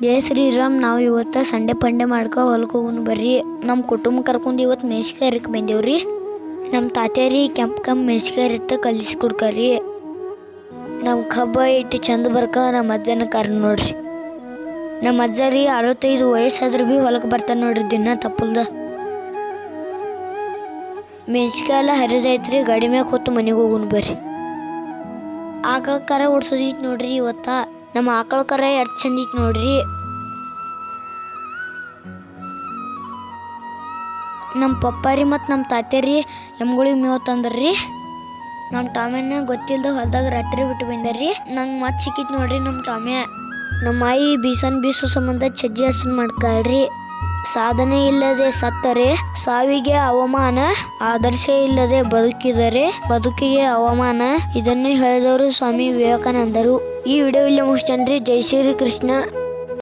ಜೈ ಶ್ರೀರಾಮ್. ನಾವು ಇವತ್ತು ಸಂಡೆ ಪಂಡೆ ಮಾಡ್ಕೊ ಹೊಲಕ್ಕೆ ಹೋಗೋಣ ಬರ್ರಿ. ನಮ್ಮ ಕುಟುಂಬ ಕರ್ಕೊಂಡು ಇವತ್ತು ಮೆಣಸಿನ್ಕಾಯಿ ಹರಿಕ್ ಬಂದೇವ್ರಿ. ನಮ್ಮ ತಾತ್ಯಾರಿ ಕೆಂಪು ಮೆಣಸಿನ್ಕಾಯಿ ಹರಿತ ಕಲಿಸಿ ಕೊಡ್ಕರಿ. ನಮ್ಮ ಕಬ್ಬ ಇಟ್ಟು ಚಂದ ಬರ್ಕ ನಮ್ಮ ಅಜ್ಜನ ಕರ್ ನೋಡ್ರಿ. ನಮ್ಮ ಅಜ್ಜ ರೀ 65 ವಯಸ್ಸಾದ್ರೆ ಭೀ ಹೊಲಕ್ಕೆ ಬರ್ತಾನೆ ನೋಡ್ರಿ ದಿನ ತಪ್ಪಲ್ದ. ಮೆಣಸಿನ್ಕಾಯಿ ಎಲ್ಲ ಹರಿದೈತ್ರಿ. ಗಾಡಿ ಮ್ಯಾಗ ಹೊತ್ತು ಮನೆಗೆ ಹೋಗೋಣ ಬರ್ರಿ. ಆಕಳ ಕರ ಓಡ್ಸೋದಿತ್ತು ನೋಡ್ರಿ ಇವತ್ತ. ನಮ್ಮ ಆಕಳ ಕರ ಎಷ್ಟು ಚಂದ ಇತ್ತು ನೋಡ್ರಿ. ನಮ್ಮ ಪಪ್ಪಾರಿ ಮತ್ತು ನಮ್ಮ ತಾತ್ಯಾರಿ ಎಮ್ಗಳಿಗೆ ಮೇವು ತಂದ್ರಿ. ನಮ್ಮ ಟಾಮ್ಯನ ಗೊತ್ತಿಲ್ದ ಹೊಲ್ದಾಗ ರಾತ್ರಿ ಬಿಟ್ಟು ಬಂದಾರ್ರಿ. ನಂಗೆ ಮತ್ತೆ ಸಿಕ್ಕಿತ್ತು ನೋಡ್ರಿ ನಮ್ಮ ಟಾಮ್ಯ. ನಮ್ಮ ಆಯಿ ಬೀಸೋ ಸಂಬಂಧ ಚಜ್ಜಿ ಹಸನ್ ಮಾಡ್ಕೊಳ್ರಿ. ಸಾಧನೆ ಇಲ್ಲದೆ ಸತ್ತರೆ ಸಾವಿಗೆ ಅವಮಾನ, ಆದರ್ಶ ಇಲ್ಲದೆ ಬದುಕಿದರೆ ಬದುಕಿಗೆ ಅವಮಾನ. ಇದನ್ನು ಹೇಳಿದವರು ಸ್ವಾಮಿ ವಿವೇಕಾನಂದರು. ಈ ವಿಡಿಯೋ ಇಲ್ಲಿ ಮುಗಿಸ್ತೇನ್ರಿ. ಜೈ ಶ್ರೀ ಕೃಷ್ಣ.